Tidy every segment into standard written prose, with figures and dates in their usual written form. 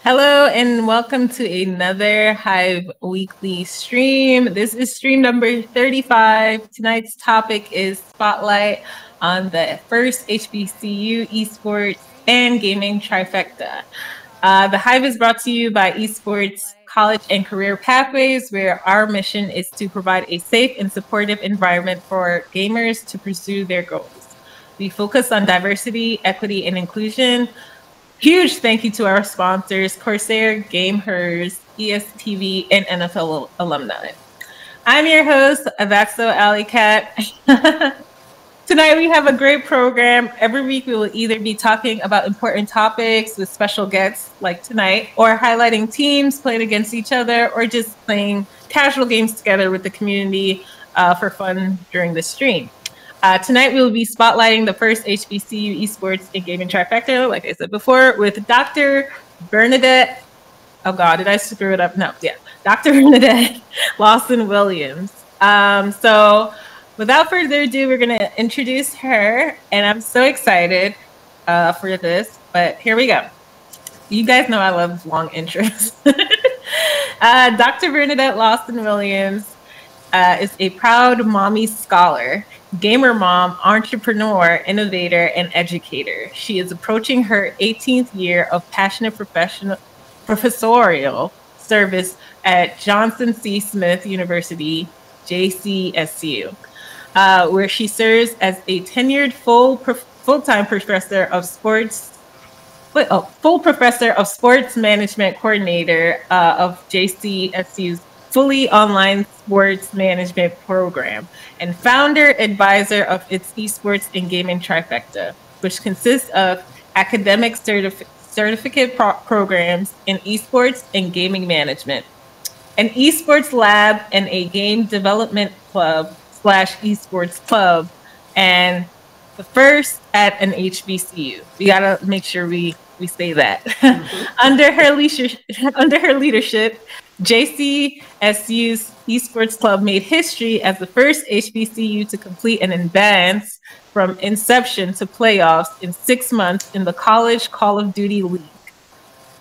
Hello and welcome to another Hive weekly stream. This is stream number 35. Tonight's topic is Spotlight on the first HBCU Esports and Gaming Trifecta. The Hive is brought to you by Esports College and Career Pathways, where our mission is to provide a safe and supportive environment for gamers to pursue their goals. We focus on diversity, equity, and inclusion. Huge thank you to our sponsors, Corsair, GameHers, ESTV, and NFL alumni. I'm your host, Avaxo Alley Cat. Tonight we have a great program. Every week we will either be talking about important topics with special guests like tonight, or highlighting teams playing against each other, or just playing casual games together with the community for fun during the stream. Tonight, we will be spotlighting the first HBCU Esports and Gaming Trifecta, like I said before, with Dr. Bernadette. Oh, God, did I screw it up? No, yeah. Dr. Bernadette Lawson Williams. So, without further ado, we're going to introduce her, and I'm so excited for this, but here we go. You guys know I love long intros. Dr. Bernadette Lawson Williams is a proud mommy scholar, gamer mom, entrepreneur, innovator, and educator. She is approaching her 18th year of passionate professorial service at Johnson C. Smith University, JCSU, where she serves as a tenured full-time professor of sports management coordinator of JCSU's fully online sports management program, and founder advisor of its esports and gaming trifecta, which consists of academic certificate programs in esports and gaming management, an esports lab, and a game development club / esports club, and the first at an HBCU. We gotta make sure we say that. Mm-hmm. Under her leadership, JCSU's Esports Club made history as the first HBCU to complete an advance from inception to playoffs in 6 months in the College Call of Duty League.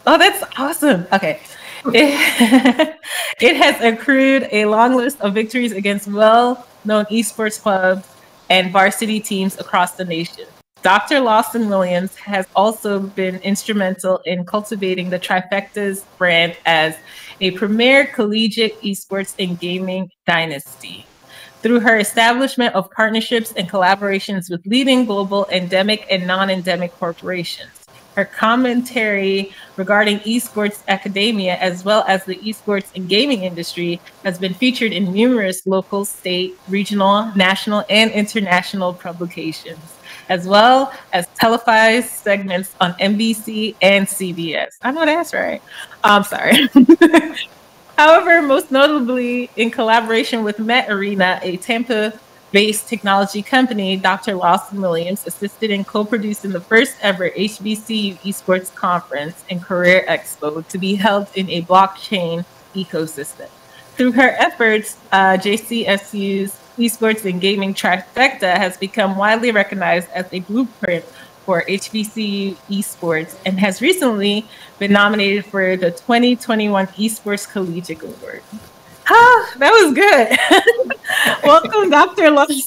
Oh, that's awesome. Okay. It has accrued a long list of victories against well-known esports clubs and varsity teams across the nation. Dr. Lawson Williams has also been instrumental in cultivating the Trifecta's brand as a premier collegiate esports and gaming dynasty through her establishment of partnerships and collaborations with leading global endemic and non-endemic corporations. Her commentary regarding esports academia, as well as the esports and gaming industry, has been featured in numerous local, state, regional, national, and international publications, as well as televised segments on NBC and CBS. I know that's right. I'm sorry. However, most notably in collaboration with Met Arena, a Tampa-based technology company, Dr. Lawson Williams assisted in co-producing the first ever HBCU Esports Conference and Career Expo to be held in a blockchain ecosystem. Through her efforts, JCSU's Esports and Gaming Trifecta has become widely recognized as a blueprint for HBCU esports and has recently been nominated for the 2021 Esports Collegiate Award. Ah, that was good. Welcome, Dr. Lawson.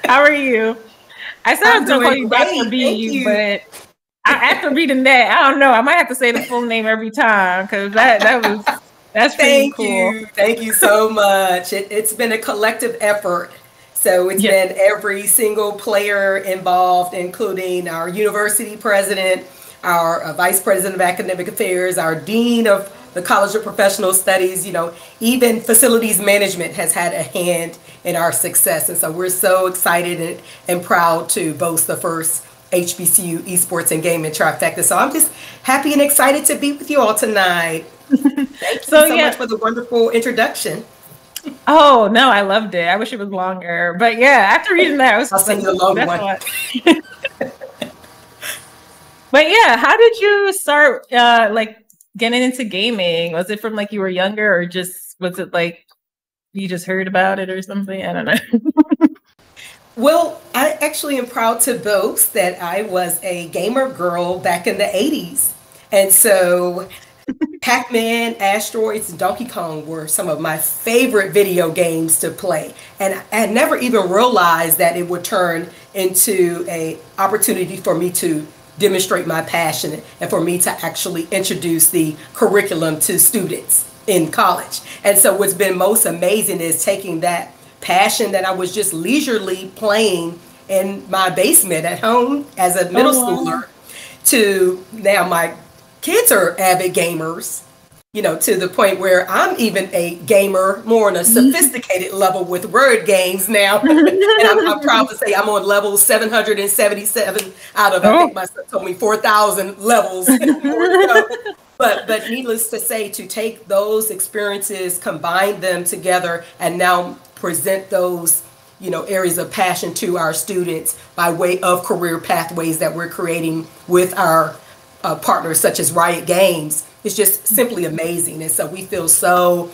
How are you? I said I was going to call you Dr. B, but after reading that, I don't know. I might have to say the full name every time because that's pretty cool. Thank you so much. It's been a collective effort. So it's been every single player involved, including our university president, our vice president of academic affairs, our dean of the College of Professional Studies, even facilities management has had a hand in our success. And so we're so excited and proud to boast the first HBCU Esports and Gaming Trifecta. So I'm just happy and excited to be with you all tonight. Thank you so much for the wonderful introduction. Oh, no, I loved it. I wish it was longer. But yeah, after reading that, I was I'll send you a long one. But yeah, how did you start getting into gaming? Was it from you were younger, or just was it you just heard about it or something? I don't know. Well, I actually am proud to boast that I was a gamer girl back in the 80s. And so Pac-Man, Asteroids, and Donkey Kong were some of my favorite video games to play. And I had never even realized that it would turn into an opportunity for me to demonstrate my passion and for me to actually introduce the curriculum to students in college. And so what's been most amazing is taking that passion that I was just leisurely playing in my basement at home as a middle schooler to now my kids are avid gamers, to the point where I'm even a gamer more on a sophisticated level with word games now. And I'm proud to say I'm on level 777 out of, I think my son told me 4,000 levels. But needless to say, to take those experiences, combine them together, and now present those areas of passion to our students by way of career pathways that we're creating with our partners such as Riot Games. It's just simply amazing. And so we feel so,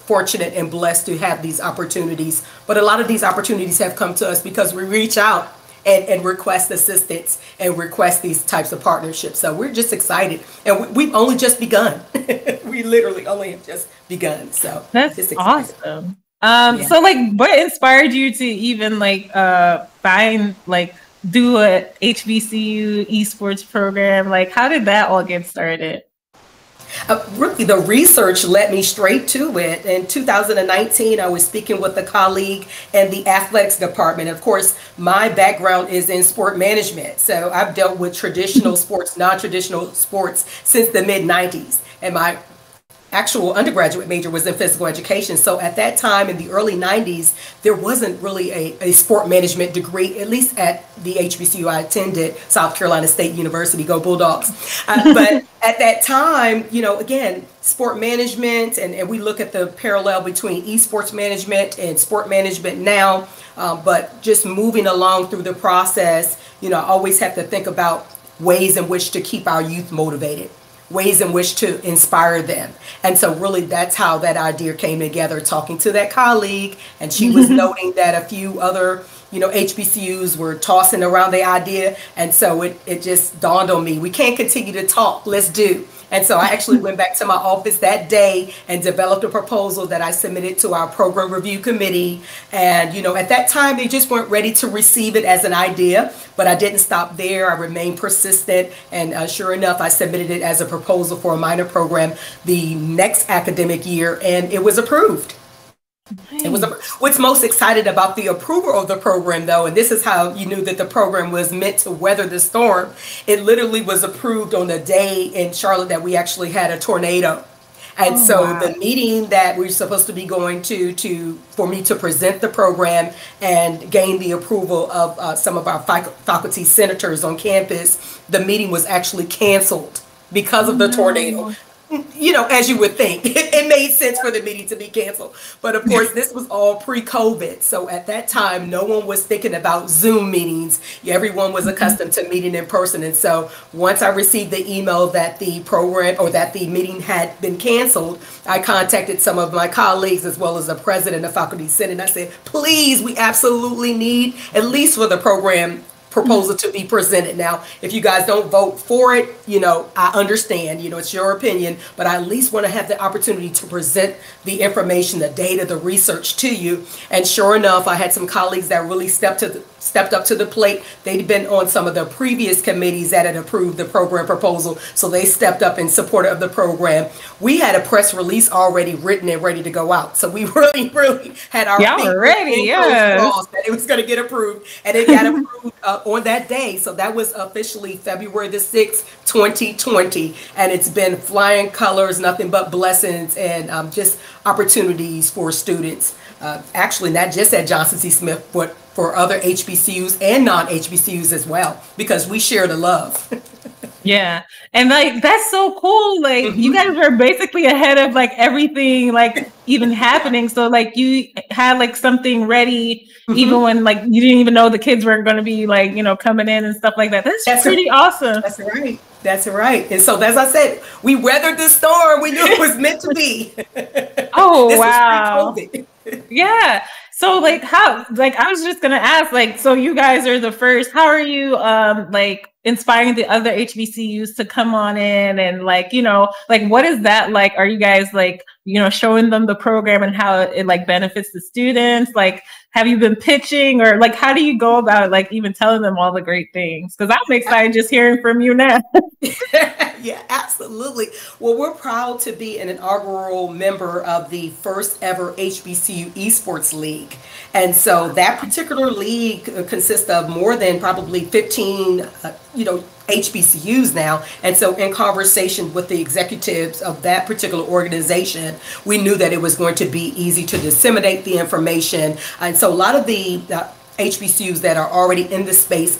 fortunate and blessed to have these opportunities. But a lot of these opportunities have come to us because we reach out and request assistance and request these types of partnerships. So we're just excited. And we've only just begun. We literally only have just begun. So that's awesome. So what inspired you to even do a HBCU esports program? How did that all get started? Really, the research led me straight to it. In 2019, I was speaking with a colleague in the athletics department. Of course, my background is in sport management. So I've dealt with traditional sports, non-traditional sports since the mid-90s. And my actual undergraduate major was in physical education. So at that time in the early 90s, there wasn't really a sport management degree, at least at the HBCU I attended, South Carolina State University, go Bulldogs. But at that time, again, sport management, and we look at the parallel between esports management and sport management now, but just moving along through the process, I always have to think about ways in which to keep our youth motivated, ways in which to inspire them. And so really that's how that idea came together, talking to that colleague, and she was noting that a few other HBCUs were tossing around the idea. And so it just dawned on me, we can't continue to talk, let's do. And so I actually went back to my office that day and developed a proposal that I submitted to our program review committee. And, at that time, they just weren't ready to receive it as an idea, but I didn't stop there. I remained persistent. And sure enough, I submitted it as a proposal for a minor program the next academic year, and it was approved. Nice. What's most excited about the approval of the program, though, and this is how you knew that the program was meant to weather the storm. It literally was approved on the day in Charlotte that we actually had a tornado. And the meeting that we're supposed to be going to for me to present the program and gain the approval of some of our faculty senators on campus, the meeting was actually canceled because of the tornado. As you would think, it made sense for the meeting to be canceled. But of course, this was all pre-COVID. So at that time, no one was thinking about Zoom meetings. Everyone was accustomed to meeting in person. And so once I received the email that the program or that the meeting had been canceled, I contacted some of my colleagues as well as the president of Faculty Senate. And I said, please, we absolutely need, at least for the program proposal to be presented. Now, if you guys don't vote for it, I understand, it's your opinion, but I at least want to have the opportunity to present the information, the data, the research to you. And sure enough, I had some colleagues that really stepped up to the plate. They'd been on some of the previous committees that had approved the program proposal, so they stepped up in support of the program. We had a press release already written and ready to go out, so we really had our ready, that it was going to get approved, and it got approved on that day. So that was officially February the 6th, 2020, and it's been flying colors, nothing but blessings, and just opportunities for students. Actually, not just at Johnson C. Smith, but for other HBCUs and non-HBCUs as well, because we share the love. Yeah. And that's so cool. You guys were basically ahead of everything, even happening. So you had something ready, even when you didn't even know the kids weren't going to be coming in and stuff like that. That's pretty awesome. That's right. That's right. And so, as I said, we weathered the storm. We knew it was meant to be. Oh, wow. Yeah. So how, I was just going to ask, so you guys are the first, how are you, inspiring the other HBCUs to come on in and like, you know, like what is that like? Are you guys like, you know, showing them the program and how it like benefits the students? Like, have you been pitching or like, how do you go about like even telling them all the great things? Because I'm excited just hearing from you now. Yeah, absolutely. Well, we're proud to be an inaugural member of the first ever HBCU Esports League. And so that particular league consists of more than probably 15, HBCUs now. And so in conversation with the executives of that particular organization, we knew that it was going to be easy to disseminate the information. And so a lot of the HBCUs that are already in this space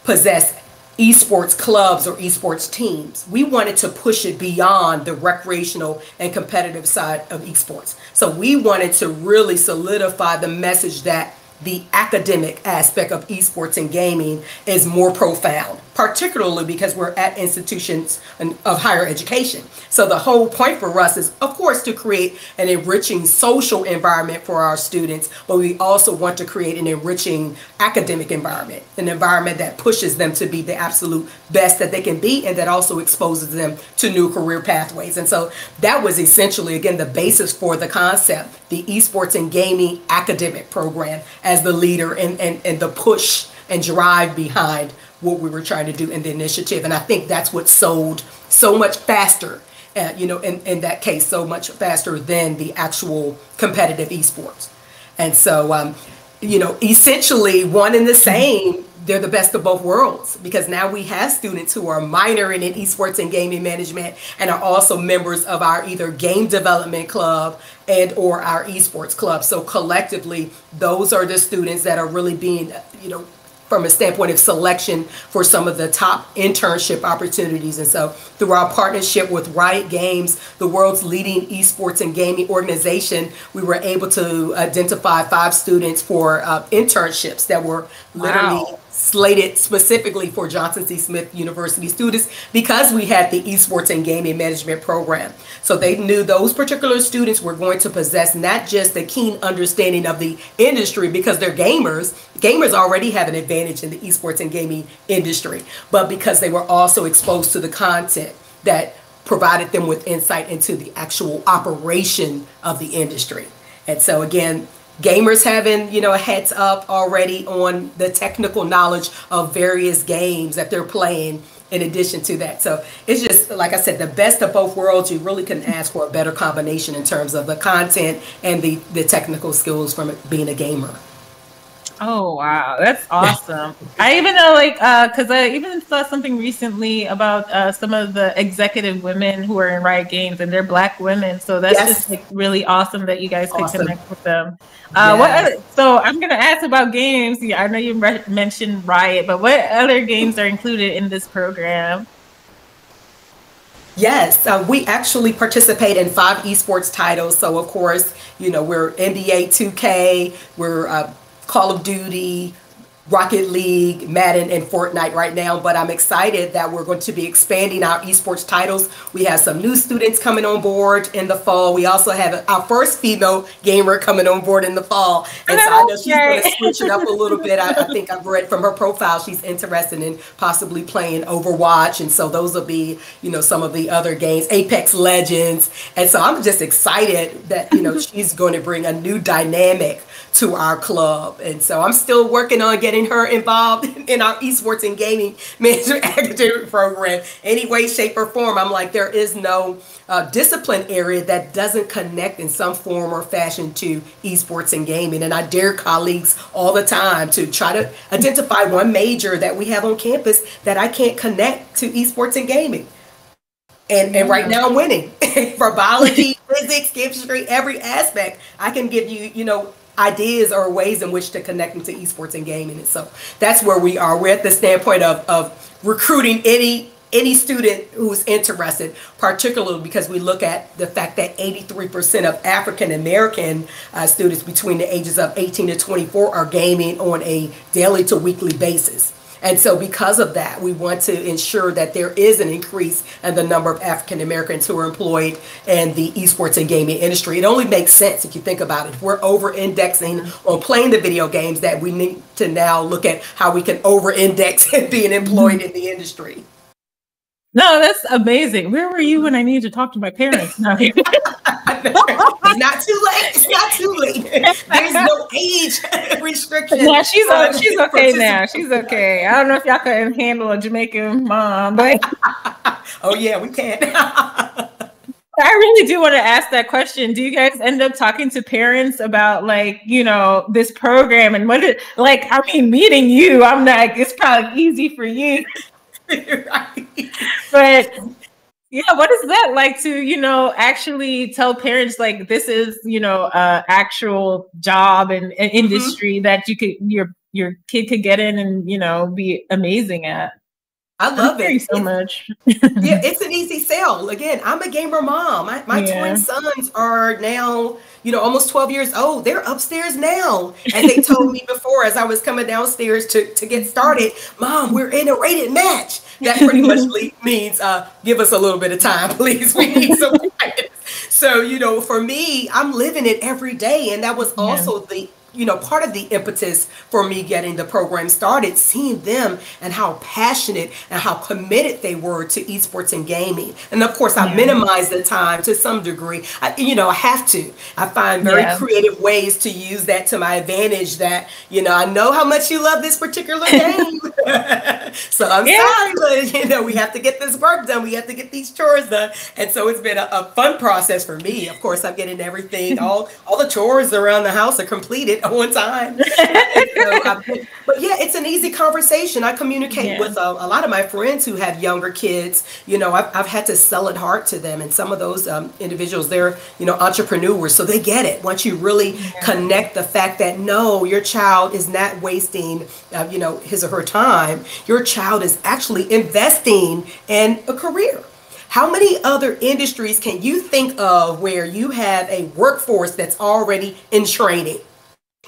possess esports clubs or esports teams. We wanted to push it beyond the recreational and competitive side of esports. So we wanted to really solidify the message that the academic aspect of esports and gaming is more profound, particularly because we're at institutions of higher education. So the whole point for us is, of course, to create an enriching social environment for our students, but we also want to create an enriching academic environment, an environment that pushes them to be the absolute best that they can be and that also exposes them to new career pathways. And so that was essentially, again, the basis for the concept, the esports and gaming academic program, as the leader and the push and drive behind what we were trying to do in the initiative. And I think that's what sold so much faster, in that case, so much faster than the actual competitive esports. And so, essentially one and the same, they're the best of both worlds, because now we have students who are minoring in esports and gaming management and are also members of our either game development club and or our esports club. So collectively, those are the students that are really being, from a standpoint of selection for some of the top internship opportunities. And so through our partnership with Riot Games, the world's leading esports and gaming organization, we were able to identify 5 students for internships that were literally slated specifically for Johnson C. Smith University students because we had the esports and gaming management program. So they knew those particular students were going to possess not just the keen understanding of the industry because they're gamers. Gamers already have an advantage in the esports and gaming industry, but because they were also exposed to the content that provided them with insight into the actual operation of the industry. And so again, gamers having, a heads up already on the technical knowledge of various games that they're playing in addition to that. So it's just, like I said, the best of both worlds. You really couldn't ask for a better combination in terms of the content and the technical skills from being a gamer. Oh, wow. That's awesome. I even know, because I even saw something recently about some of the executive women who are in Riot Games, and they're Black women. So that's just like really awesome that you guys could connect with them. So I'm going to ask about games. Yeah, I know you mentioned Riot, but what other games are included in this program? Yes, we actually participate in 5 esports titles. So, of course, we're NBA 2K, we're Call of Duty, Rocket League, Madden, and Fortnite right now, but I'm excited that we're going to be expanding our esports titles. We have some new students coming on board in the fall. We also have our first female gamer coming on board in the fall. And so I know she's going to switch it up a little bit. I think I've read from her profile she's interested in possibly playing Overwatch. And so those will be, some of the other games, Apex Legends. And so I'm just excited that, she's going to bring a new dynamic to our club. And so I'm still working on getting her involved in our esports and gaming management academic program any way, shape, or form. I'm like, there is no discipline area that doesn't connect in some form or fashion to esports and gaming. And I dare colleagues all the time to try to identify one major that we have on campus that I can't connect to esports and gaming. And right now I'm winning for biology, physics, chemistry, every aspect. I can give you, ideas or ways in which to connect them to esports and gaming. And so that's where we are. We're at the standpoint of recruiting any student who's interested, particularly because we look at the fact that 83% of African American students between the ages of 18 to 24 are gaming on a daily to weekly basis. And so because of that, we want to ensure that there is an increase in the number of African Americans who are employed in the esports and gaming industry. It only makes sense if you think about it. If we're over-indexing on playing the video games, that we need to now look at how we can over-index in being employed in the industry. No, that's amazing. Where were you when I needed to talk to my parents? No. It's not too late. It's not too late. There's no age restriction. Yeah, she's okay now. She's okay. I don't know if y'all can handle a Jamaican mom, but oh yeah, we can. I really do want to ask that question. Do you guys end up talking to parents about, like, you know, this program and what it like? I mean, meeting you, I'm like, it's probably easy for you. Right. But yeah, what is that like to, you know, actually tell parents, like, this is, you know, actual job and industry that you could your kid could get in and, you know, be amazing at? I love it so much. Yeah, it's an easy sell. Again, I'm a gamer mom. My twin sons are now, you know, almost 12 years old. They're upstairs now. And they told me before, as I was coming downstairs to get started, Mom, we're in a rated match. That pretty much means give us a little bit of time, please. We need some practice. So, you know, for me, I'm living it every day. And that was also the, you know, part of the impetus for me getting the program started, seeing them and how passionate and how committed they were to esports and gaming. And of course, I minimize the time to some degree. I have to. I find very creative ways to use that to my advantage that, you know, I know how much you love this particular game. So I'm sorry, but, you know, we have to get this work done. We have to get these chores done. And so it's been a fun process for me. Of course, I'm getting everything, all the chores around the house are completed on time. But yeah, it's an easy conversation. I communicate with a lot of my friends who have younger kids. You know, I've had to sell it hard to them, and some of those individuals, they're, you know, entrepreneurs, so they get it. Once you really connect the fact that no, your child is not wasting, you know, his or her time. Your child is actually investing in a career. How many other industries can you think of where you have a workforce that's already in training?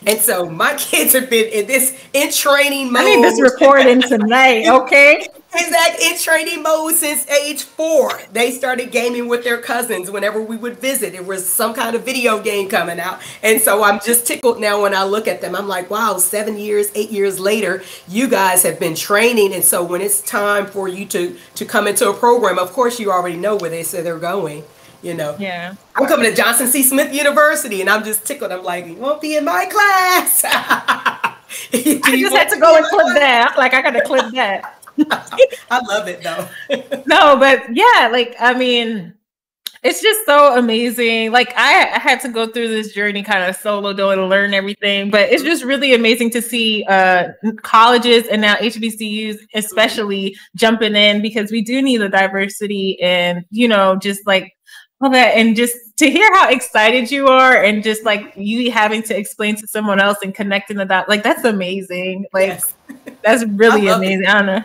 And so my kids have been in training mode. I need this recording tonight, okay? Exactly, in training mode since age 4. They started gaming with their cousins whenever we would visit. There was some kind of video game coming out. And so I'm just tickled now when I look at them. I'm like, wow, 7 years, 8 years later, you guys have been training. And so when it's time for you to come into a program, of course, you already know where they say they're going. You know, I'm coming to Johnson C. Smith University, and I'm just tickled. I'm like, you won't be in my class. I just had to go and clip that. I'm like, I got to clip that. I love it, though. No, but yeah, like, I mean, it's just so amazing. Like, I had to go through this journey kind of solo, though, to learn everything. But it's just really amazing to see colleges and now HBCUs especially jumping in, because we do need the diversity and, you know, just like all that. And just to hear how excited you are and just like you having to explain to someone else and connecting the dots, like, that's amazing. Like, that's really amazing. I don't know.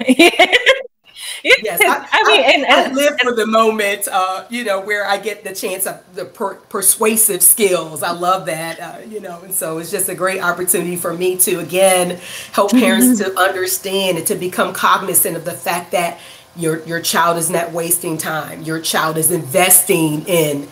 Yes, I live for the moment, you know, where I get the chance of the persuasive skills. I love that, you know, and so it's just a great opportunity for me to, again, help parents to understand and to become cognizant of the fact that your child is not wasting time. Your child is investing in,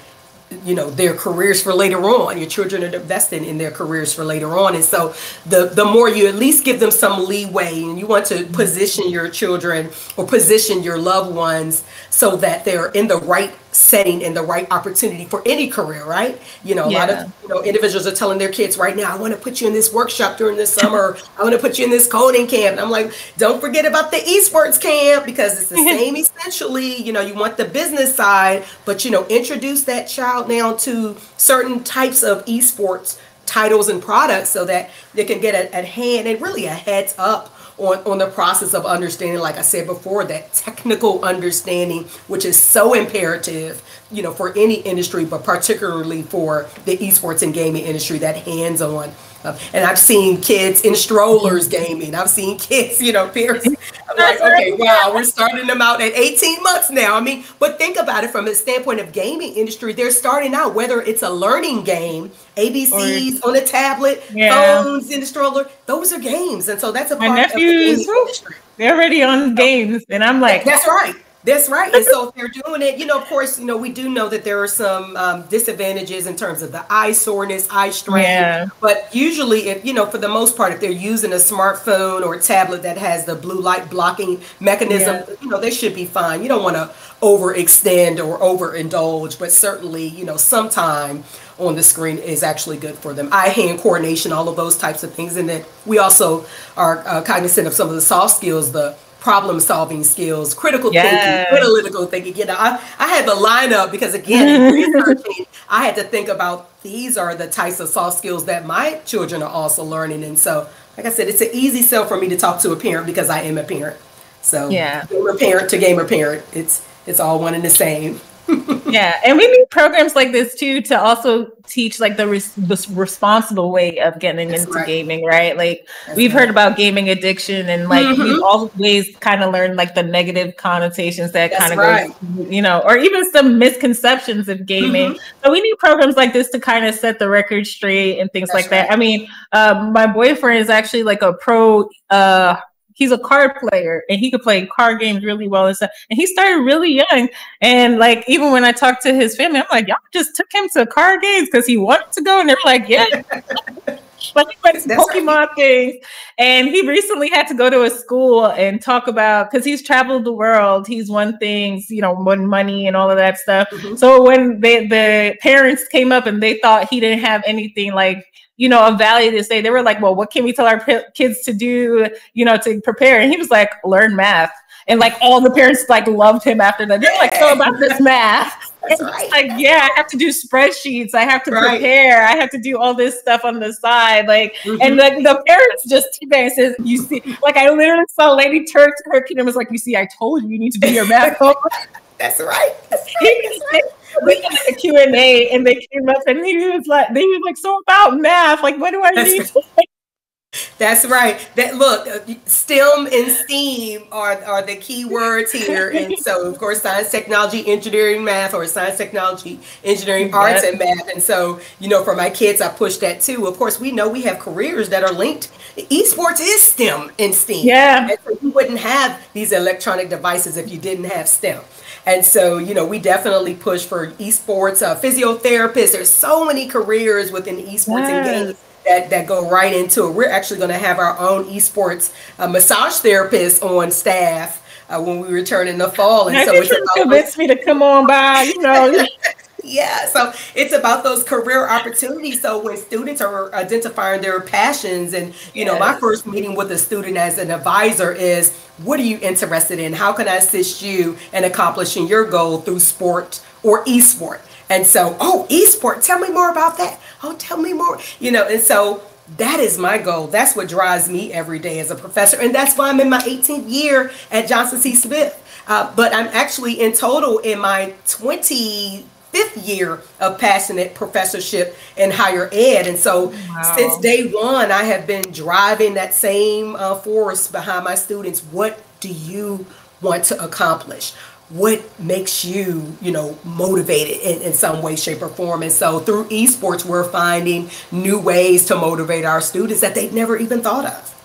you know, their careers for later on. Your children are investing in their careers for later on. And so the more you at least give them some leeway, and you want to position your children or position your loved ones so that they're in the right setting and the right opportunity for any career, right? You know, a lot of, you know, individuals are telling their kids right now, I want to put you in this workshop during the summer. I want to put you in this coding camp. And I'm like, don't forget about the esports camp, because it's the same essentially. You know, you want the business side, but, you know, introduce that child now to certain types of esports titles and products so that they can get a hand and really a heads up on the process of understanding, like I said before, that technical understanding, which is so imperative, you know, for any industry, but particularly for the esports and gaming industry, that hands-on. And I've seen kids in strollers gaming. I've seen kids, you know, parents like, okay, wow, we're starting them out at 18 months now. I mean, but think about it from a standpoint of gaming industry. They're starting out, whether it's a learning game, ABCs on a tablet, phones in the stroller, those are games. And so that's a part of the gaming industry. They're already on games. And I'm like, that's right. That's right. And so if they're doing it, of course, we do know that there are some disadvantages in terms of the eye soreness, eye strain. Yeah. But usually, if, for the most part, if they're using a smartphone or a tablet that has the blue light blocking mechanism, they should be fine. You don't want to overextend or overindulge, but certainly, sometime on the screen is actually good for them. Eye-hand coordination, all of those types of things. And then we also are cognizant of some of the soft skills, the problem-solving skills, critical thinking, analytical thinking. I had to line up because, again, in researching, I had to think about these are the types of soft skills that my children are also learning. And so, like I said, it's an easy sell for me to talk to a parent because I am a parent. So, gamer parent to gamer parent, it's all one and the same. Yeah, and we need programs like this too to also teach like the responsible way of getting into gaming, right? Like we've heard about gaming addiction, and like we've always kind of learned like the negative connotations that kind of goes, or even some misconceptions of gaming. So we need programs like this to kind of set the record straight and things like that. I mean, my boyfriend is actually like a pro. He's a card player and he could play card games really well and stuff. And he started really young. And like, even when I talked to his family, I'm like, y'all just took him to card games because he wanted to go. And they're like, yeah. Like he went to Pokemon things. And he recently had to go to a school and talk about, because he's traveled the world. He's won things, won money and all of that stuff. So when the parents came up and they thought he didn't have anything like, of value to say, they were like, well, what can we tell our kids to do, to prepare? And he was like, learn math. And like all the parents like loved him after that. They're like, so about this math. That's right. Like, I have to do spreadsheets. I have to prepare. I have to do all this stuff on the side. Like, and the parents just says, you see, like I literally saw a lady turn to her kid and was like, you see, I told you need to do your math homework. That's right. That's right. We had a Q&A and they came up and he was like, so about math, like, what do I need to That's right. Look, STEM and STEAM are the key words here. And so, of course, science, technology, engineering, math, or science, technology, engineering, arts, and math. And so, for my kids, I push that too. Of course, we know we have careers that are linked. Esports is STEM and STEAM. Yeah. And so you wouldn't have these electronic devices if you didn't have STEM. And so, we definitely push for esports, physiotherapists. There's so many careers within esports and games that go right into it. We're actually going to have our own esports massage therapist on staff when we return in the fall. And so it's convinced me to come on by, Yeah, so it's about those career opportunities. So when students are identifying their passions, and my first meeting with a student as an advisor is, what are you interested in? How can I assist you in accomplishing your goal through sport or esport? And so, esport, tell me more about that. Oh, tell me more. And so that is my goal. That's what drives me every day as a professor. And that's why I'm in my 18th year at Johnson C. Smith. But I'm actually in total in my 25th year of passionate professorship in higher ed. And so since day one, I have been driving that same force behind my students. What do you want to accomplish? What makes you, motivated in some way, shape, or form? And so through esports, we're finding new ways to motivate our students that they've never even thought of.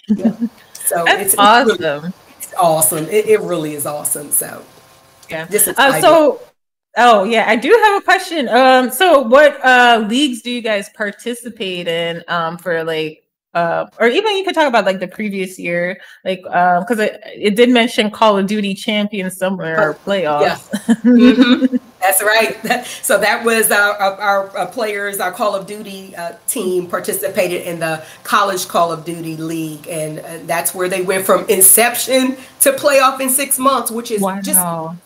Yeah. So it's awesome. Really, it's awesome. It really is awesome. So yeah. I do have a question. So what leagues do you guys participate in for like or even you could talk about like the previous year, like because it did mention Call of Duty champions somewhere or playoffs. Yeah. That's right. So that was our players, our Call of Duty team participated in the College Call of Duty League, and that's where they went from inception to playoff in 6 months, which is just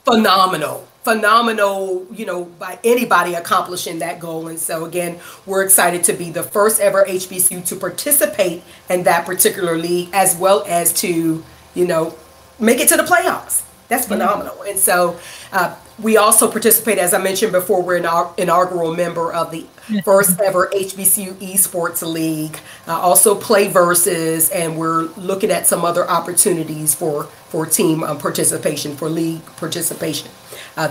phenomenal. By anybody accomplishing that goal. And so again, we're excited to be the first ever HBCU to participate in that particular league, as well as to, make it to the playoffs. That's phenomenal. And so we also participate, as I mentioned before, we're an inaugural member of the first ever HBCU Esports League, also play versus, and we're looking at some other opportunities for team participation, for league participation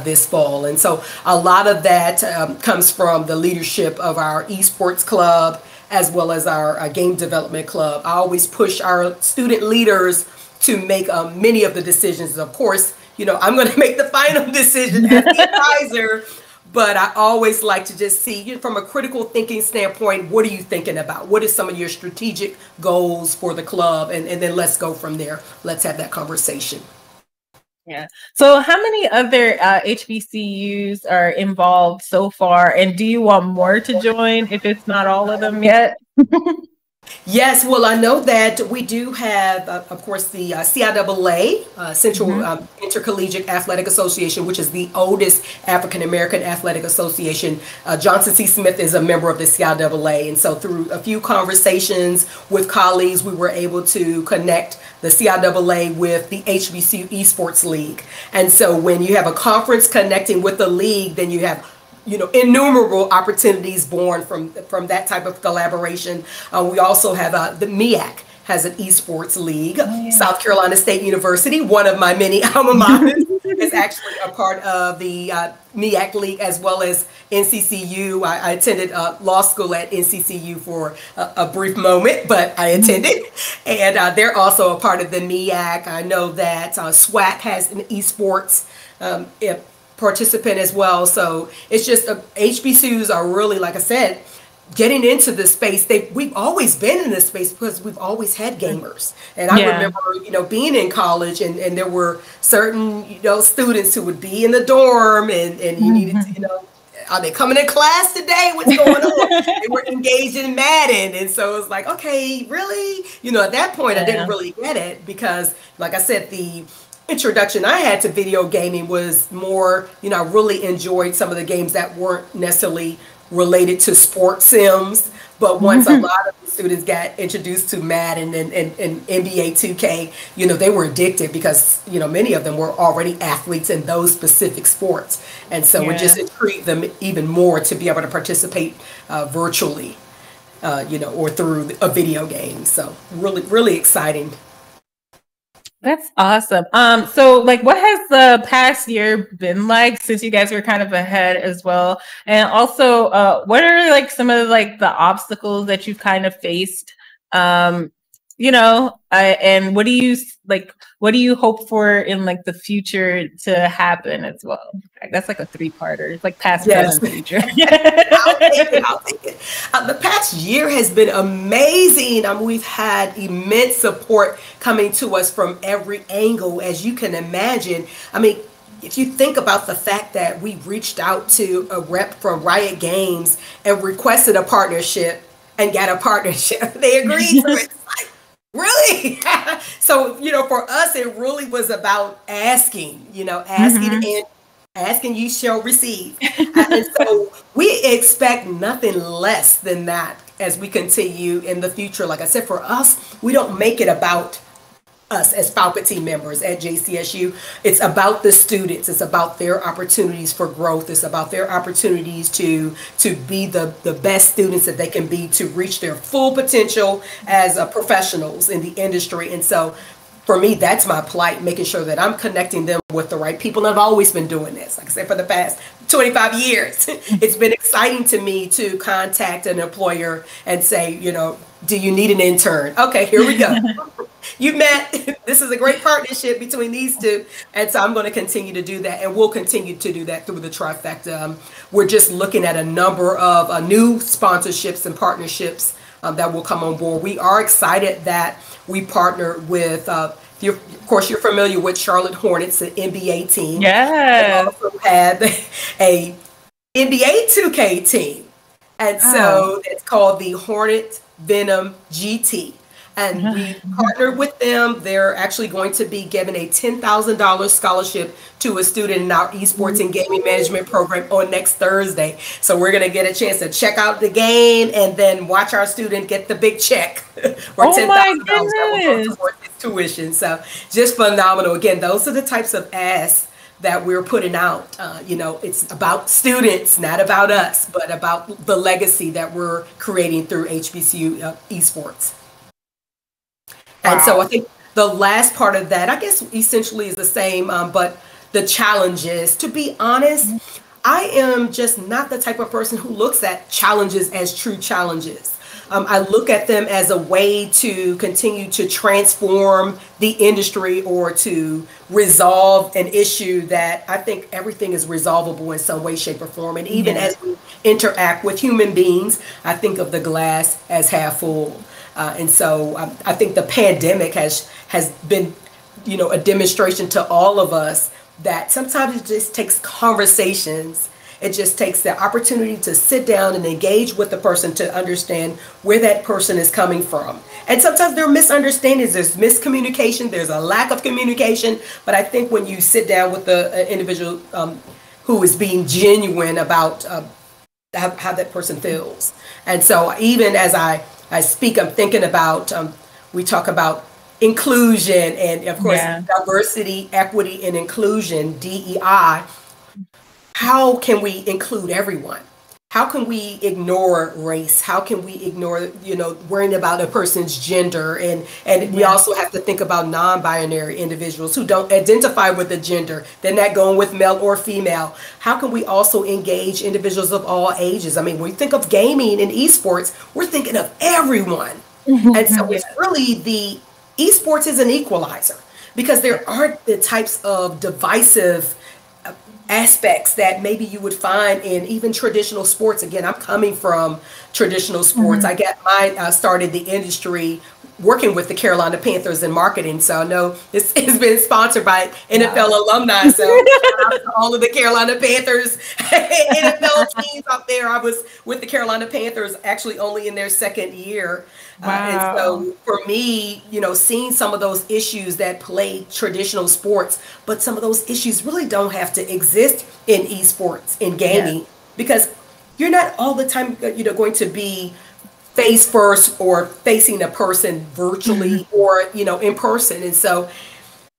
this fall. And so a lot of that comes from the leadership of our esports club as well as our game development club. I always push our student leaders to make many of the decisions. Of course, I'm going to make the final decision as the advisor, but I always like to just see, from a critical thinking standpoint, what are you thinking about? What are some of your strategic goals for the club? And then let's go from there. Let's have that conversation. Yeah. So how many other HBCUs are involved so far? And do you want more to join if it's not all of them yet? Yes, well, I know that we do have, of course, the CIAA, Central Intercollegiate Athletic Association, which is the oldest African American athletic association. Johnson C. Smith is a member of the CIAA, and so through a few conversations with colleagues, we were able to connect the CIAA with the HBCU Esports League. And so when you have a conference connecting with the league, then you have innumerable opportunities born from that type of collaboration. We also have the MEAC has an esports league. South Carolina State University, one of my many alma maters, is actually a part of the MEAC league, as well as NCCU. I attended law school at NCCU for a brief moment, but I attended, and they're also a part of the MEAC. I know that SWAC has an esports participant as well. So it's just HBCUs are really, like I said, getting into this space. We've always been in this space because we've always had gamers. And I remember, being in college and there were certain, students who would be in the dorm and you needed to, are they coming in class today? What's going on? They were engaged in Madden. And so it was like, okay, really? At that point, I didn't really get it because, like I said, the introduction I had to video gaming was more, I really enjoyed some of the games that weren't necessarily related to sports sims. But once a lot of the students got introduced to Madden and NBA 2K, they were addicted because, many of them were already athletes in those specific sports. And so it just intrigued them even more to be able to participate virtually, or through a video game. So really, really exciting. That's awesome. So what has the past year been like since you guys were kind of ahead as well? And also, what are some of the obstacles that you've kind of faced? And what do you hope for in the future to happen as well? That's like a three-parter. It's like past, present, future. I'll take it. The past year has been amazing. We've had immense support coming to us from every angle, as you can imagine. If you think about the fact that we reached out to a rep from Riot Games and requested a partnership and got a partnership, they agreed to it. Really? So, for us, it really was about asking, and asking you shall receive. And so we expect nothing less than that as we continue in the future. Like I said, for us, we don't make it about us as faculty members at JCSU. It's about the students. It's about their opportunities for growth. It's about their opportunities to be the best students that they can be, to reach their full potential as professionals in the industry. And so for me, that's my plight, making sure that I'm connecting them with the right people. And I've always been doing this, like I said, for the past 25 years. It's been exciting to me to contact an employer and say, do you need an intern? Okay, here we go. You met. This is a great partnership between these two. And so I'm going to continue to do that. And we'll continue to do that through the Trifecta. We're just looking at a number of new sponsorships and partnerships that will come on board. We are excited that we partnered with, of course, you're familiar with Charlotte Hornets, the NBA team. Yeah. We also had a NBA 2K team. And so it's called the Hornet Venom GT. And we partnered with them. They're actually going to be giving a $10,000 scholarship to a student in our esports and gaming management program on next Thursday. So we're going to get a chance to check out the game and then watch our student get the big check for $10,000 that will go towards his tuition. So just phenomenal. Again, those are the types of asks that we're putting out. It's about students, not about us, but about the legacy that we're creating through HBCU Esports. Wow. And so I think the last part of that, I guess, essentially is the same, but the challenges. To be honest, I am just not the type of person who looks at challenges as true challenges. I look at them as a way to continue to transform the industry or to resolve an issue that I think everything is resolvable in some way, shape, or form. And even as we interact with human beings, I think of the glass as half full. And so I think the pandemic has been, a demonstration to all of us that sometimes it just takes conversations. It just takes the opportunity to sit down and engage with the person to understand where that person is coming from. And sometimes there are misunderstandings, there's miscommunication, there's a lack of communication. But I think when you sit down with the individual who is being genuine about how that person feels. And so even as I speak, I'm thinking about, we talk about inclusion and of course, diversity, equity, and inclusion, DEI. How can we include everyone? How can we ignore race? How can we ignore, worrying about a person's gender? And we also have to think about non-binary individuals who don't identify with a gender. They're not going with male or female. How can we also engage individuals of all ages? I mean, when we think of gaming and esports, we're thinking of everyone. And so it's really the esports is an equalizer because there aren't the types of divisive aspects that maybe you would find in even traditional sports. Again, I'm coming from traditional sports. I got mine started the industry working with the Carolina Panthers in marketing. So I know this has been sponsored by NFL alumni. So shout out to all of the Carolina Panthers NFL teams out there. I was with the Carolina Panthers actually only in their second year. And so for me, seeing some of those issues that plague traditional sports, but some of those issues really don't have to exist in esports, in gaming, because you're not all the time, going to be face first or facing a person virtually or, in person. And so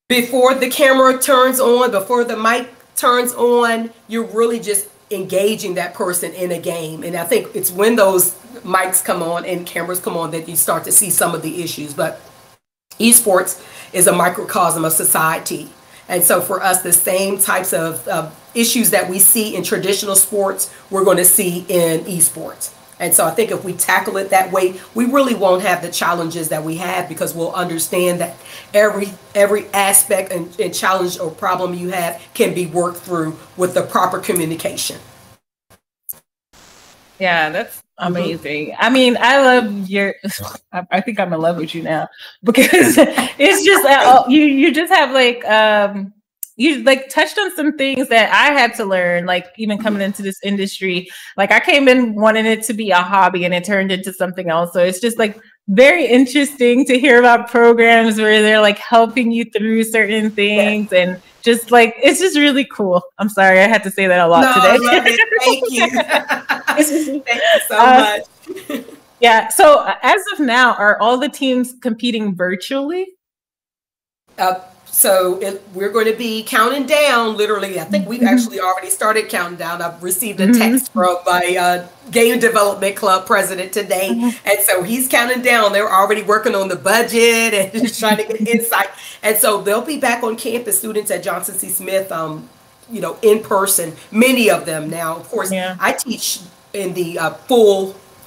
before the camera turns on, before the mic turns on, you're really just engaging that person in a game. And I think it's when those mics come on and cameras come on that you start to see some of the issues. But esports is a microcosm of society. And so for us, the same types of issues that we see in traditional sports, we're going to see in esports. And so I think if we tackle it that way, we really won't have the challenges that we have because we'll understand that every aspect and challenge or problem you have can be worked through with the proper communication. Yeah, that's amazing. I mean, I love I think I'm in love with you now because it's just, you just have you touched on some things that I had to learn, like even coming into this industry. Like I came in wanting it to be a hobby and it turned into something else. So it's just very interesting to hear about programs where they're helping you through certain things and just it's just really cool. I'm sorry, I had to say that a lot today. I love it. Thank you. Thank you so much. Yeah. So as of now, are all the teams competing virtually? So we're going to be counting down, literally. I think we've actually already started counting down. I've received a text from my game development club president today. And so he's counting down. They're already working on the budget and just trying to get insight. And so they'll be back on campus, students at Johnson C. Smith, in person, many of them now. Of course, I teach in the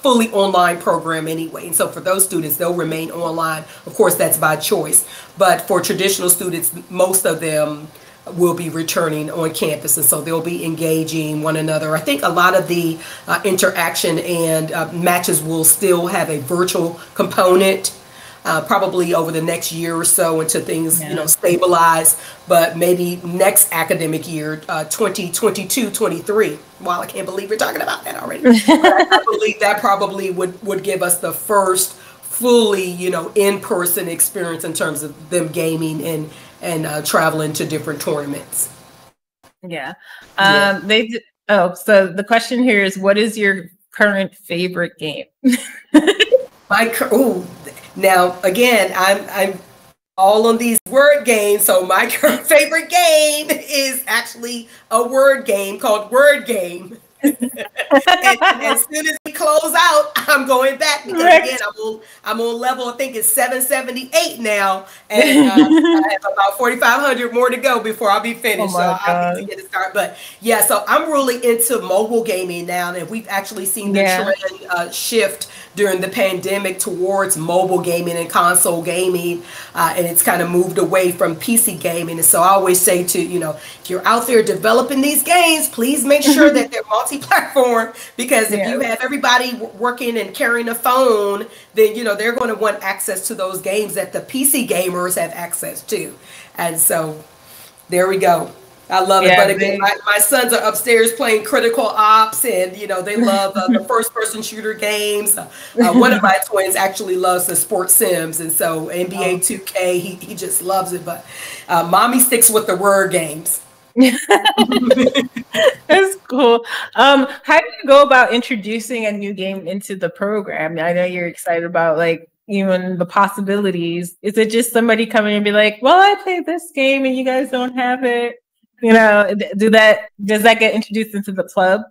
fully online program anyway. And so for those students, they'll remain online. Of course, that's by choice. But for traditional students, most of them will be returning on campus. And so they'll be engaging one another. I think a lot of the interaction and matches will still have a virtual component. Probably over the next year or so until things, stabilize. But maybe next academic year, 2022-23. Wow, I can't believe we're talking about that already. But I believe that probably would give us the first fully, in-person experience in terms of them gaming and traveling to different tournaments. Yeah. So the question here is, what is your current favorite game? Now, again, all on these word games. So my favorite game is actually a word game called Word Game. And as soon as we close out, I'm going back because Right. again, I'm on level. I think it's 778 now, and I have about 4,500 more to go before I'll be finished. Oh So my I'll God. get to start. But yeah, so I'm really into mobile gaming now, and we've actually seen the Yeah. trend shift during the pandemic towards mobile gaming and console gaming, and it's kind of moved away from PC gaming. And so I always say to if you're out there developing these games, please make sure that they're multi-platform, because if you Yeah. have everybody working and carrying a phone, then they're going to want access to those games that the PC gamers have access to. And so there we go. I love it. Yeah. But again, my sons are upstairs playing Critical Ops, and they love the first-person shooter games. One of my twins actually loves the sports sims, and so NBA Oh. 2K, he just loves it. But mommy sticks with the word games. That's cool. How do you go about introducing a new game into the program? I know you're excited about like even the possibilities. Is it just somebody coming and be like, "Well, I played this game and you guys don't have it"? Does that get introduced into the club?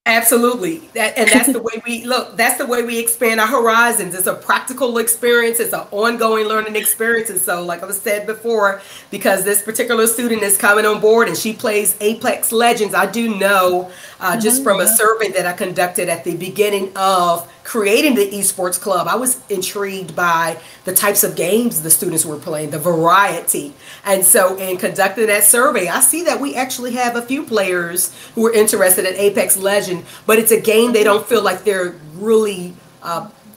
Absolutely. That's the way we look. That's the way we expand our horizons. It's a practical experience. It's an ongoing learning experience. And so, like I said before, because this particular student is coming on board and she plays Apex Legends, I do know just from a survey that I conducted at the beginning of creating the esports club, I was intrigued by the types of games the students were playing, the variety. And so in conducting that survey, I see that we actually have a few players who are interested in Apex Legend, but it's a game they don't feel like they're really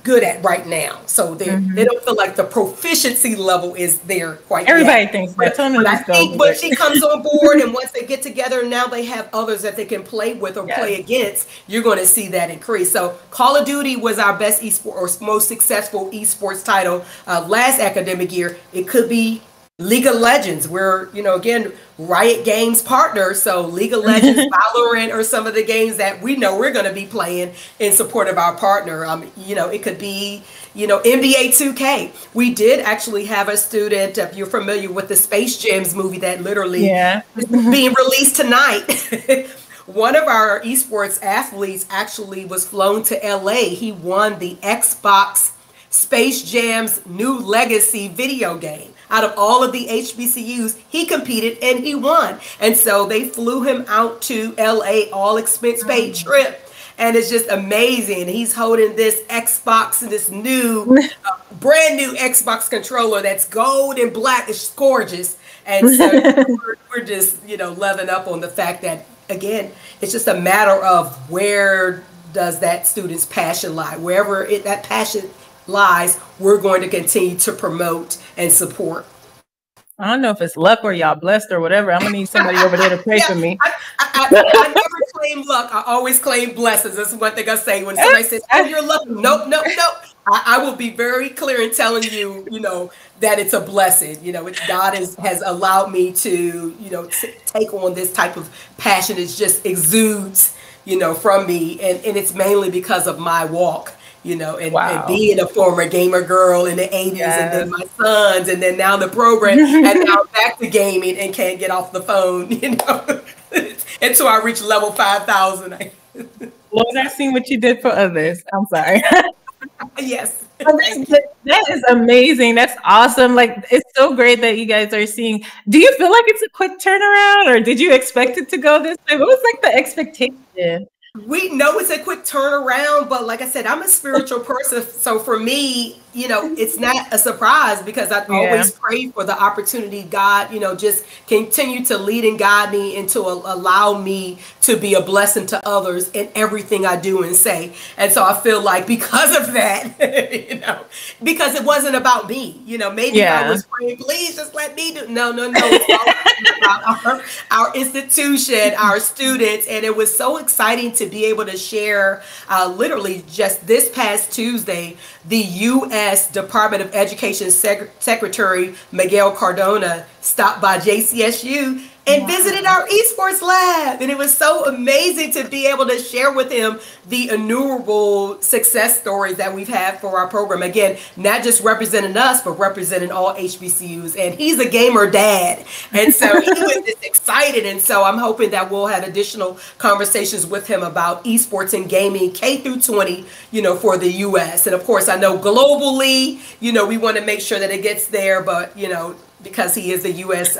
good at right now. So they don't feel like the proficiency level is there quite Everybody yet. thinks that. But I think when she comes on board and once they get together, now they have others that they can play with or play against, you're going to see that increase. So Call of Duty was our best esports or most successful esports title last academic year. It could be League of Legends. We're, again, Riot Games partner. So League of Legends, Valorant are some of the games that we know we're going to be playing in support of our partner. It could be, NBA 2K. We did actually have a student, if you're familiar with the Space Jams movie that literally is being released tonight. One of our esports athletes actually was flown to LA. He won the Xbox Space Jam's New Legacy video game. Out of all of the HBCUs, he competed and he won. And so they flew him out to LA, all expense paid trip. And it's just amazing. He's holding this Xbox and this new, brand new Xbox controller that's gold and black. It's gorgeous. And so we're just, loving up on the fact that, again, it's just a matter of where does that student's passion lie. Wherever that passion lies, we're going to continue to promote and support. I don't know if it's luck or y'all blessed or whatever. I'm gonna need somebody over there to pray for me. I never claim luck. I always claim blessings. That's one thing I say when somebody says, "Oh, you're lucky." Nope, nope, nope. I will be very clear in telling you, that it's a blessing. God has allowed me to, take on this type of passion. It just exudes, from me, and it's mainly because of my walk. And being a former gamer girl in the 80s, and then my sons, and then now the program, and now I'm back to gaming and can't get off the phone, until I reach level 5,000. Lord, I've seen what you did for others. I'm sorry. Yes. That is amazing. That's awesome. Like, it's so great that you guys are seeing. Do you feel like it's a quick turnaround, or did you expect it to go this way? What was like the expectation? We know it's a quick turnaround, but like I said, I'm a spiritual person. So for me, it's not a surprise because I always pray for the opportunity. God, just continue to lead and guide me and to allow me to be a blessing to others in everything I do and say. And so I feel like because of that, because it wasn't about me, maybe I was praying, please just let me do. No. It's all about our institution, our students. And it was so exciting to be able to share literally just this past Tuesday, the U.S. Department of Education Secretary Miguel Cardona stopped by JCSU and visited our esports lab. And it was so amazing to be able to share with him the innumerable success stories that we've had for our program. Again, not just representing us, but representing all HBCUs. And he's a gamer dad. And so he was just excited. And so I'm hoping that we'll have additional conversations with him about esports and gaming K through 20, for the US. And of course, I know globally, we want to make sure that it gets there, but, because he is the U.S.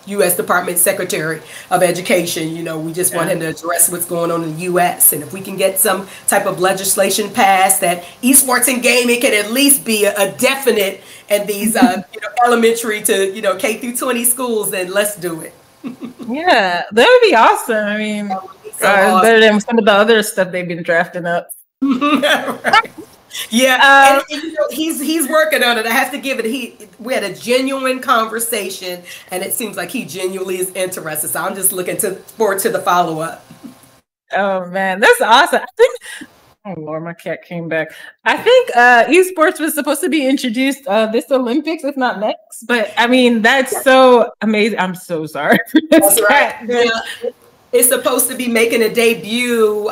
U.S. Department Secretary of Education, we just want him to address what's going on in the U.S. And if we can get some type of legislation passed that esports and gaming can at least be a definite in these, elementary to, K through 20 schools, then let's do it. Yeah, that would be awesome. I mean, awesome. Better than some of the other stuff they've been drafting up. Right. Yeah, and he's working on it. I have to give it. We had a genuine conversation, and it seems like he genuinely is interested. So I'm just looking forward to the follow up. Oh man, that's awesome. I think. Oh Lord, my cat came back. I think esports was supposed to be introduced this Olympics, if not next. But I mean, that's so amazing. I'm so sorry for this that's cat. Right. Yeah. It's supposed to be making a debut.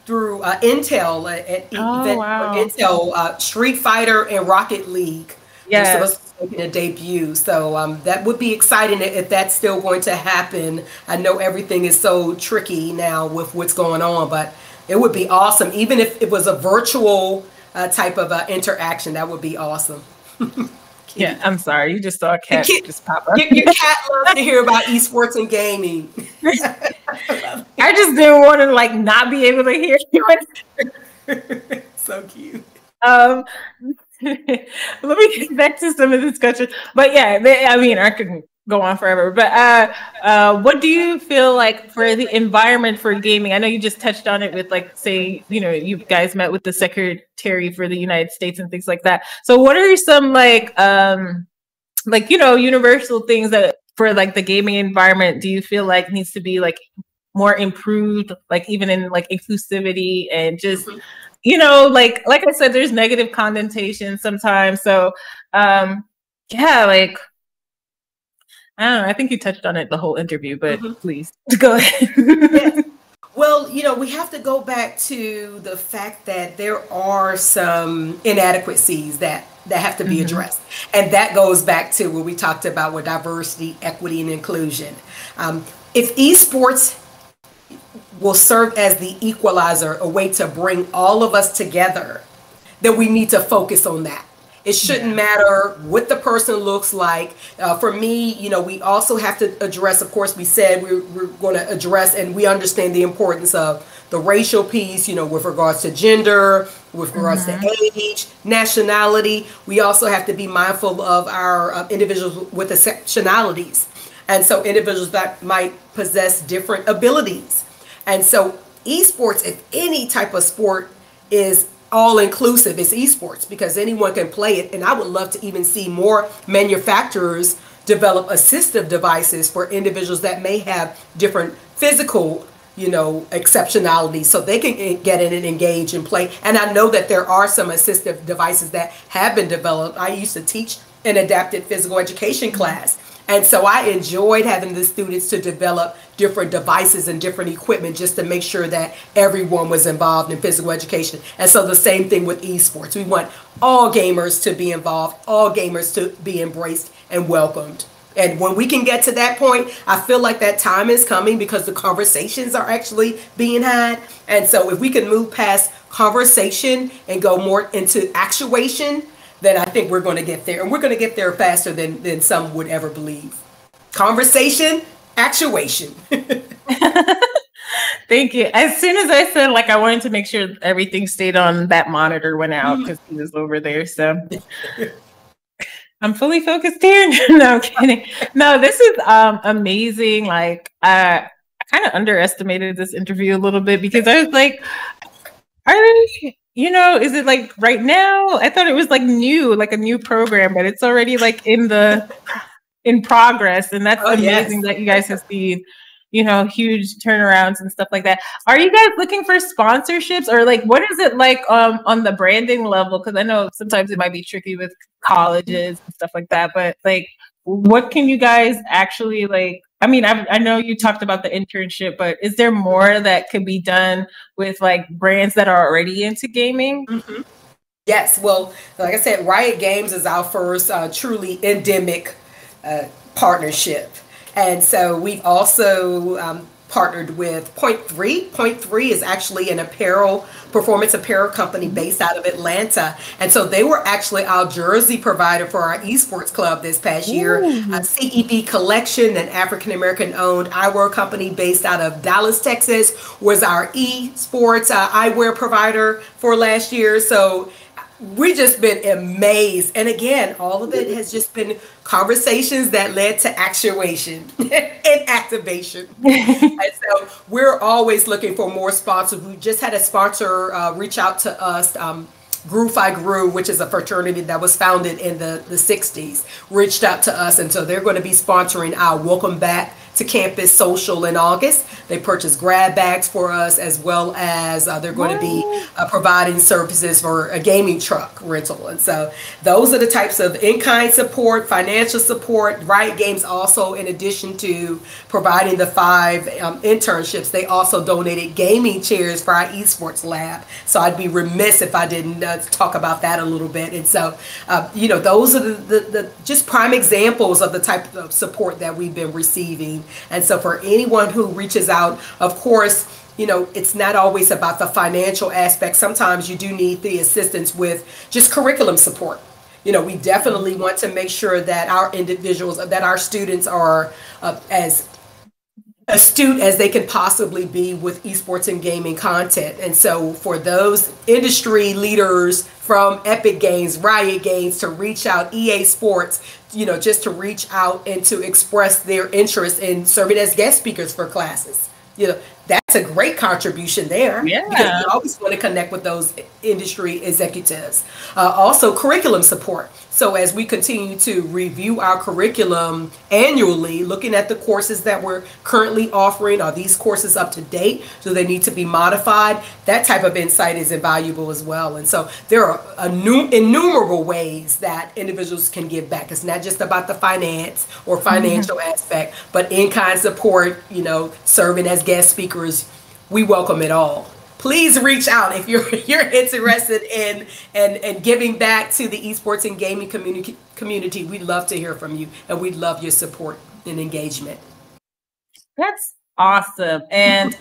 Through Intel at event for Intel, Street Fighter and Rocket League. Yes. We're supposed to be making a debut. So that would be exciting if that's still going to happen. I know everything is so tricky now with what's going on, but it would be awesome. Even if it was a virtual type of interaction, that would be awesome. Yeah, I'm sorry. You just saw a cat just pop up. Your cat loves to hear about esports and gaming. I just didn't want to not be able to hear you. So cute. Let me get back to some of this discussion. But yeah, I mean, I could go on forever. But what do you feel like for the environment for gaming? I know you just touched on it with say, you guys met with the Secretary for the United States and things like that. So what are some universal things that for the gaming environment do you feel like needs to be more improved, even in inclusivity and just like I said, there's negative connotation sometimes. So I don't know. I think you touched on it the whole interview, but please go ahead. Yes. Well, we have to go back to the fact that there are some inadequacies that have to be addressed. And that goes back to what we talked about with diversity, equity, and inclusion. If esports will serve as the equalizer, a way to bring all of us together, then we need to focus on that. It shouldn't matter what the person looks like. For me, we also have to address, of course, we said we're going to address, and we understand the importance of the racial piece, with regards to gender, with regards to age, nationality. We also have to be mindful of our individuals with exceptionalities. And so individuals that might possess different abilities. And so esports, if any type of sport, is all inclusive. It's esports because anyone can play it. And I would love to even see more manufacturers develop assistive devices for individuals that may have different physical, exceptionalities, so they can get in and engage and play. And I know that there are some assistive devices that have been developed. I used to teach an adapted physical education class. And so I enjoyed having the students to develop different devices and different equipment just to make sure that everyone was involved in physical education. And so the same thing with esports. We want all gamers to be involved, all gamers to be embraced and welcomed. And when we can get to that point, I feel like that time is coming because the conversations are actually being had. And so if we can move past conversation and go more into actuation, then I think we're going to get there. And we're going to get there faster than some would ever believe. Conversation, actuation. Thank you. As soon as I said, I wanted to make sure everything stayed on, that monitor went out because he was over there. So I'm fully focused here. No, I'm kidding. No, this is amazing. I kind of underestimated this interview a little bit because I was like, are they... is it right now? I thought it was new, a new program, but it's already in progress. And that's amazing that you guys have seen, huge turnarounds and stuff like that. Are you guys looking for sponsorships or what is it on the branding level? Because I know sometimes it might be tricky with colleges and stuff like that, but what can you guys actually like? I mean, I know you talked about the internship, but is there more that could be done with like brands that are already into gaming? Mm-hmm. Yes, well, like I said, Riot Games is our first truly endemic partnership. And so we've also partnered with Point Three. Point Three is actually an performance apparel company based out of Atlanta. And so they were actually our jersey provider for our esports club this past year. CEB Collection, an African American owned eyewear company based out of Dallas, Texas, was our esports eyewear provider for last year. So we just been amazed. And again, all of it has just been conversations that led to actuation and activation. And so we're always looking for more sponsors. We just had a sponsor reach out to us. Grew Phi Grew, which is a fraternity that was founded in the 60s, reached out to us. And so they're going to be sponsoring our Welcome Back to Campus social in August. They purchased grab bags for us, as well as they're going to be providing services for a gaming truck rental. And so those are the types of in-kind support, financial support. Riot Games also, in addition to providing the 5 internships, they also donated gaming chairs for our esports lab. So I'd be remiss if I didn't talk about that a little bit. And so, you know, those are the just prime examples of the type of support that we've been receiving. And so for anyone who reaches out, of course, you know, it's not always about the financial aspect. Sometimes you do need the assistance with just curriculum support. You know, we definitely want to make sure that our individuals, that our students are as astute as they can possibly be with esports and gaming content. And so for those industry leaders from Epic Games, Riot Games, to reach out, EA Sports, you know, just to reach out and to express their interest in serving as guest speakers for classes. You know, that's a great contribution there. Yeah. Because we always want to connect with those industry executives. Also, curriculum support. So as we continue to review our curriculum annually, looking at the courses that we're currently offering, are these courses up to date? Do they need to be modified? That type of insight is invaluable as well. And so there are innumerable ways that individuals can give back. It's not just about the finance or financial aspect, but in-kind support, you know, serving as guest speakers. We welcome it all. Please reach out if you're interested in giving back to the esports and gaming community. We'd love to hear from you, and we'd love your support and engagement. That's awesome. And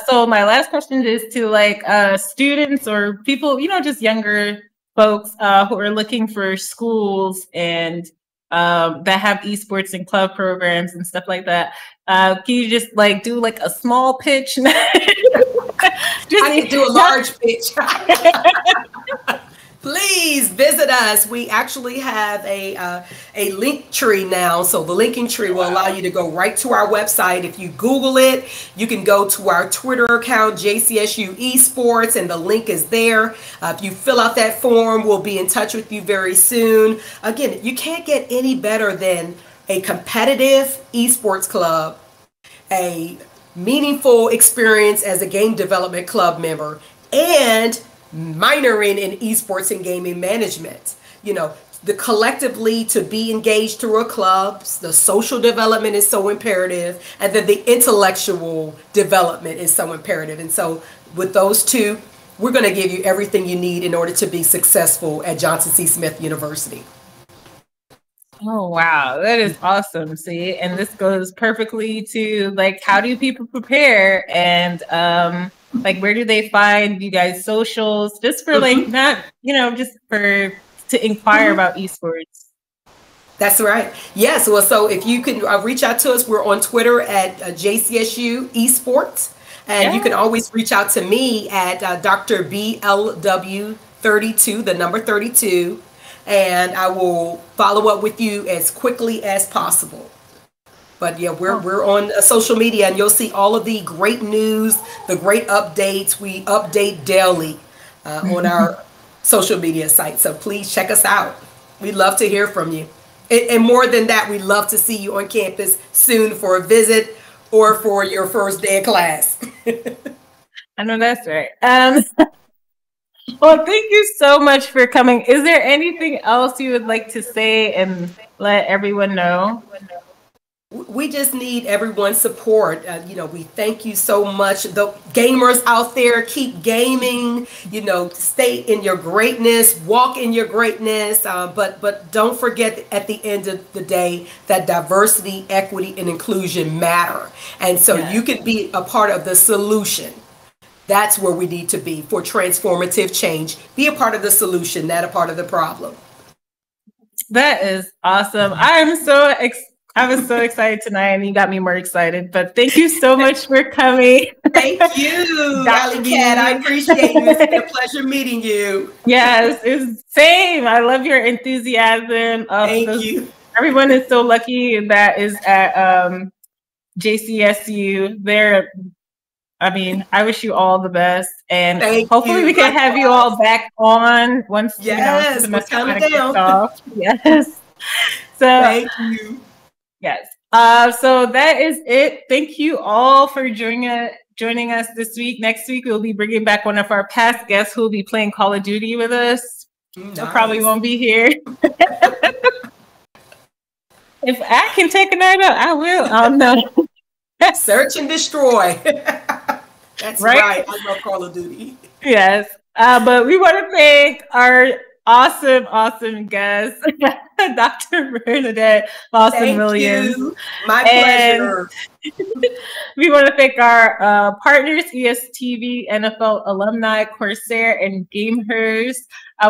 so my last question is to like students or people, you know, just younger folks who are looking for schools and that have esports and club programs and stuff like that. Can you just like do like a small pitch? I can do a large pitch. Please visit us. We actually have a link tree now. So the linking tree will allow you to go right to our website. If you Google it, you can go to our Twitter account, JCSU Esports, and the link is there. If you fill out that form, we'll be in touch with you very soon. Again, you can't get any better than a competitive esports club, a meaningful experience as a game development club member, and minoring in esports and gaming management. You know, the collectively to be engaged through a club, the social development is so imperative, and then the intellectual development is so imperative. And so with those two, we're going to give you everything you need in order to be successful at Johnson C. Smith University. Oh, wow. That is awesome. See, and this goes perfectly to like, how do people prepare? And like, where do they find you guys' socials? Just for like, not, you know, just for to inquire about esports. That's right. Yes. Well, so if you can reach out to us, we're on Twitter at JCSU Esports. And you can always reach out to me at Dr. BLW32, the number 32. And I will follow up with you as quickly as possible. But yeah, we're on social media, and you'll see all of the great news, the great updates. We update daily on our social media site. So please check us out. We'd love to hear from you. And more than that, we'd love to see you on campus soon for a visit or for your first day of class. I know that's right. Well, thank you so much for coming. Is there anything else you would like to say and let everyone know? We just need everyone's support. We thank you so much. The gamers out there, keep gaming. Stay in your greatness, walk in your greatness. But don't forget at the end of the day that diversity, equity, and inclusion matter. And so you can be a part of the solution. That's where we need to be for transformative change. Be a part of the solution, not a part of the problem. That is awesome. I was so excited tonight, and you got me more excited. But thank you so much for coming. Thank you, Alley Cat. I appreciate you. It's been a pleasure meeting you. Yes, it's same. I love your enthusiasm. Thank you. Everyone is so lucky that is at JCSU. I wish you all the best, and hopefully we can have you all back on once the semester kind of kicks off. Yes. So thank you. Yes. So that is it. Thank you all for joining us this week. Next week we'll be bringing back one of our past guests who will be playing Call of Duty with us. Nice. I probably won't be here. If I can take a night out, I will. Oh no. Search and destroy. That's right. I love Call of Duty. Yes. But we want to thank our awesome guest, Dr. Bernadette Lawson-Williams. You. My pleasure. We want to thank our partners, ESTV, NFL alumni, Corsair, and Gamehers.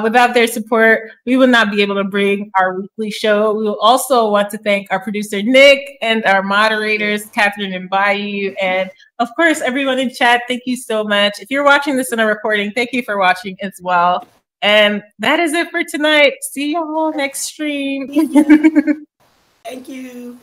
Without their support, we will not be able to bring our weekly show. We will also want to thank our producer, Nick, and our moderators, Catherine and Bayou, and of course, everyone in chat. Thank you so much. If you're watching this in a recording, thank you for watching as well. And that is it for tonight. See you all next stream. Thank you.